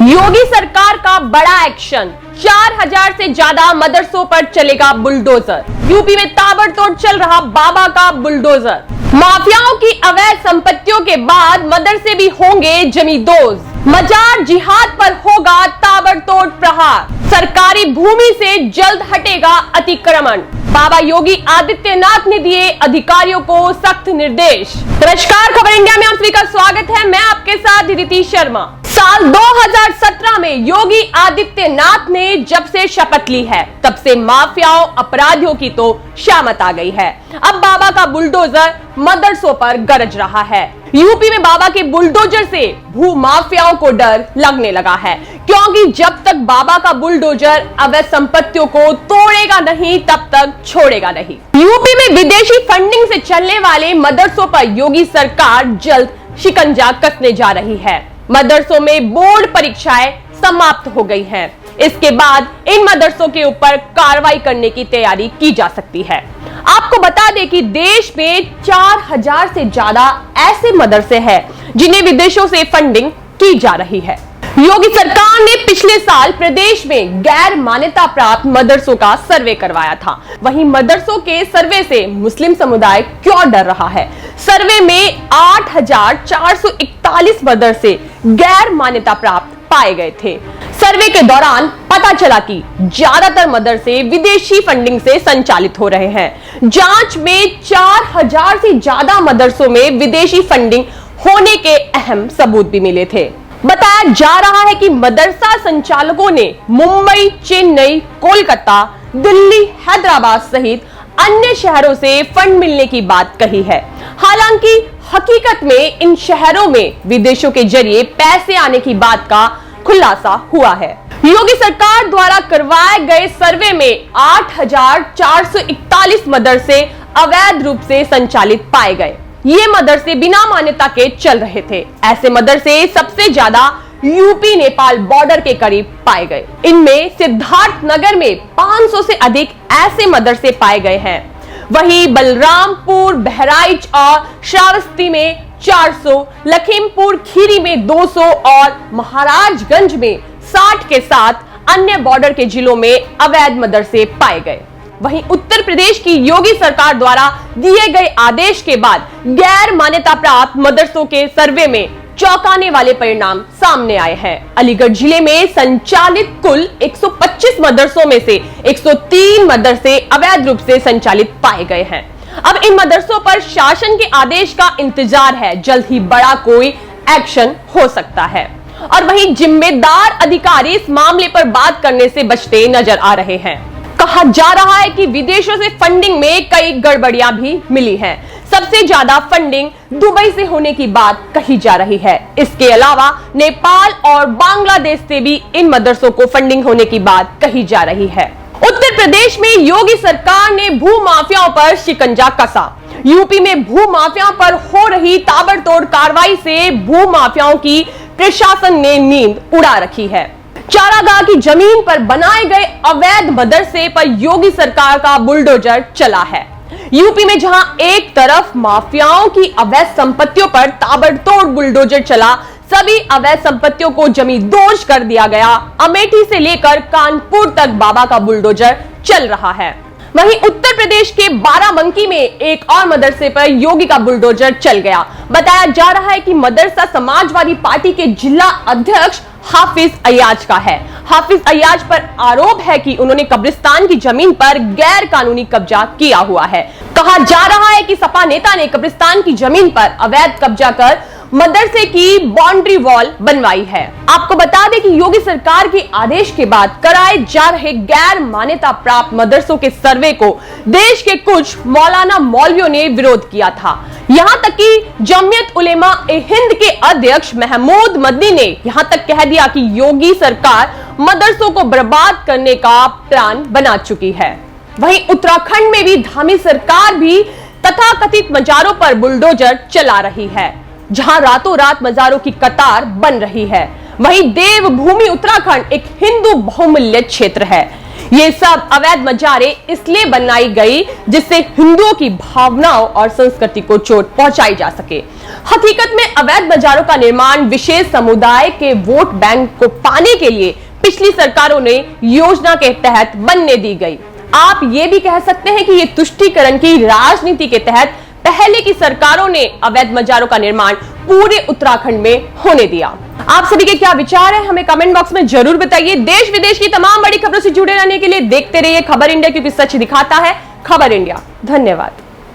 योगी सरकार का बड़ा एक्शन, 4000 से ज्यादा मदरसों पर चलेगा बुलडोजर। यूपी में ताबड़तोड़ चल रहा बाबा का बुलडोजर। माफियाओं की अवैध संपत्तियों के बाद मदरसे भी होंगे जमींदोज। मजार जिहाद पर होगा ताबड़तोड़ प्रहार। सरकारी भूमि से जल्द हटेगा अतिक्रमण। बाबा योगी आदित्यनाथ ने दिए अधिकारियों को सख्त निर्देश। नमस्कार, खबर इंडिया में आप सभी का स्वागत है। मैं आपके साथ अदिति शर्मा। साल 2017 में योगी आदित्यनाथ ने जब से शपथ ली है, तब से माफियाओं अपराधियों की तो शामत आ गई है। अब बाबा का बुलडोजर मदरसों पर गरज रहा है। यूपी में बाबा के बुलडोजर से भू माफियाओं को डर लगने लगा है, क्योंकि जब तक बाबा का बुलडोजर अवैध संपत्तियों को तोड़ेगा नहीं, तब तक छोड़ेगा नहीं। यूपी में विदेशी फंडिंग से चलने वाले मदरसों पर योगी सरकार जल्द शिकंजा कसने जा रही है। मदरसों में बोर्ड परीक्षाएं समाप्त हो गई हैं। इसके बाद इन मदरसों के ऊपर कार्रवाई करने की तैयारी की जा सकती है। आपको बता दें कि देश में 4000 से ज्यादा ऐसे मदरसे हैं जिन्हें विदेशों से फंडिंग की जा रही है। योगी सरकार ने पिछले साल प्रदेश में गैर मान्यता प्राप्त मदरसों का सर्वे करवाया था। वहीं मदरसों के सर्वे से मुस्लिम समुदाय क्यों डर रहा है? सर्वे में 8441 मदरसे गैर मान्यता प्राप्त पाए गए थे। सर्वे के दौरान पता चला कि ज्यादातर मदरसे विदेशी फंडिंग से संचालित हो रहे हैं। जांच में 4000 से ज्यादा मदरसों में विदेशी फंडिंग होने के अहम सबूत भी मिले थे। बताया जा रहा है कि मदरसा संचालकों ने मुंबई, चेन्नई, कोलकाता, दिल्ली, हैदराबाद सहित अन्य शहरों से फंड मिलने की बात कही है। हालांकि हकीकत में इन शहरों में विदेशों के जरिए पैसे आने की बात का खुलासा हुआ है। योगी सरकार द्वारा करवाए गए सर्वे में 8441 मदरसे अवैध रूप से संचालित पाए गए। ये मदरसे बिना मान्यता के चल रहे थे। ऐसे मदरसे सबसे ज्यादा यूपी नेपाल बॉर्डर के करीब पाए गए। इनमें सिद्धार्थ नगर में 500 से अधिक ऐसे मदरसे पाए गए हैं। वहीं बलरामपुर, बहराइच और श्रावस्ती में 400, लखीमपुर खीरी में 200 और महाराजगंज में 60 के साथ अन्य बॉर्डर के जिलों में अवैध मदरसे पाए गए। वहीं उत्तर प्रदेश की योगी सरकार द्वारा दिए गए आदेश के बाद गैर मान्यता प्राप्त मदरसों के सर्वे में चौंकाने वाले परिणाम सामने आए हैं। अलीगढ़ जिले में संचालित कुल 125 मदरसों में से 103 मदरसे अवैध रूप से संचालित पाए गए हैं। अब इन मदरसों पर शासन के आदेश का इंतजार है। जल्द ही बड़ा कोई एक्शन हो सकता है। और वहीं जिम्मेदार अधिकारी इस मामले पर बात करने से बचते नजर आ रहे हैं। कहा जा रहा है कि विदेशों से फंडिंग में कई गड़बड़ियां भी मिली हैं। सबसे ज्यादा फंडिंग दुबई से होने की बात कही जा रही है। इसके अलावा नेपाल और बांग्लादेश से भी इन मदरसों को फंडिंग होने की बात कही जा रही है। उत्तर प्रदेश में योगी सरकार ने भू माफियाओं पर शिकंजा कसा। यूपी में भू माफियाओं पर हो रही ताबड़तोड़ कार्रवाई से भू माफियाओं की प्रशासन ने नींद उड़ा रखी है। चारागाह की जमीन पर बनाए गए अवैध मदरसे पर योगी सरकार का बुलडोजर चला है। यूपी में जहां एक तरफ माफियाओं की अवैध संपत्तियों पर ताबड़तोड़ बुलडोजर चला, सभी अवैध संपत्तियों को जमींदोज कर दिया गया। अमेठी से लेकर कानपुर तक बाबा का बुलडोजर चल रहा है। वहीं उत्तर प्रदेश के बाराबंकी में एक और मदरसे पर योगी का बुलडोजर चल गया। बताया जा रहा है कि मदरसा समाजवादी पार्टी के जिला अध्यक्ष हाफिज अयाज का है। हाफिज अयाज पर आरोप है कि उन्होंने कब्रिस्तान की जमीन पर गैर कानूनी कब्जा किया हुआ है। कहा जा रहा है कि सपा नेता ने कब्रिस्तान की जमीन पर अवैध कब्जा कर मदरसे की बाउंड्री वॉल बनवाई है। आपको बता दें कि योगी सरकार के आदेश के बाद कराए जा रहे गैर मान्यता प्राप्त मदरसों के सर्वे को देश के कुछ मौलाना मौलवियों ने विरोध किया था। यहां तक कि जमीयत उलेमा ए हिंद के अध्यक्ष महमूद मदनी ने यहां तक कह दिया कि योगी सरकार मदरसों को बर्बाद करने का प्लान बना चुकी है। वहीं उत्तराखंड में भी धामी सरकार भी तथाकथित मजारों पर बुलडोजर चला रही है, जहां रातों रात मजारों की कतार बन रही है। वहीं देवभूमि उत्तराखंड एक हिंदू बहुमूल्य क्षेत्र है। ये सब अवैध मजारे इसलिए बनाई गई जिससे हिंदुओं की भावनाओं और संस्कृति को चोट पहुंचाई जा सके। हकीकत में अवैध मजारों का निर्माण विशेष समुदाय के वोट बैंक को पाने के लिए पिछली सरकारों ने योजना के तहत बनने दी गई। आप ये भी कह सकते हैं कि ये तुष्टीकरण की राजनीति के तहत पहले की सरकारों ने अवैध मजारों का निर्माण पूरे उत्तराखंड में होने दिया। आप सभी के क्या विचार हैं हमें कमेंट बॉक्स में जरूर बताइए। देश विदेश की तमाम बड़ी खबरों से जुड़े रहने के लिए देखते रहिए खबर इंडिया, क्योंकि सच दिखाता है खबर इंडिया। धन्यवाद।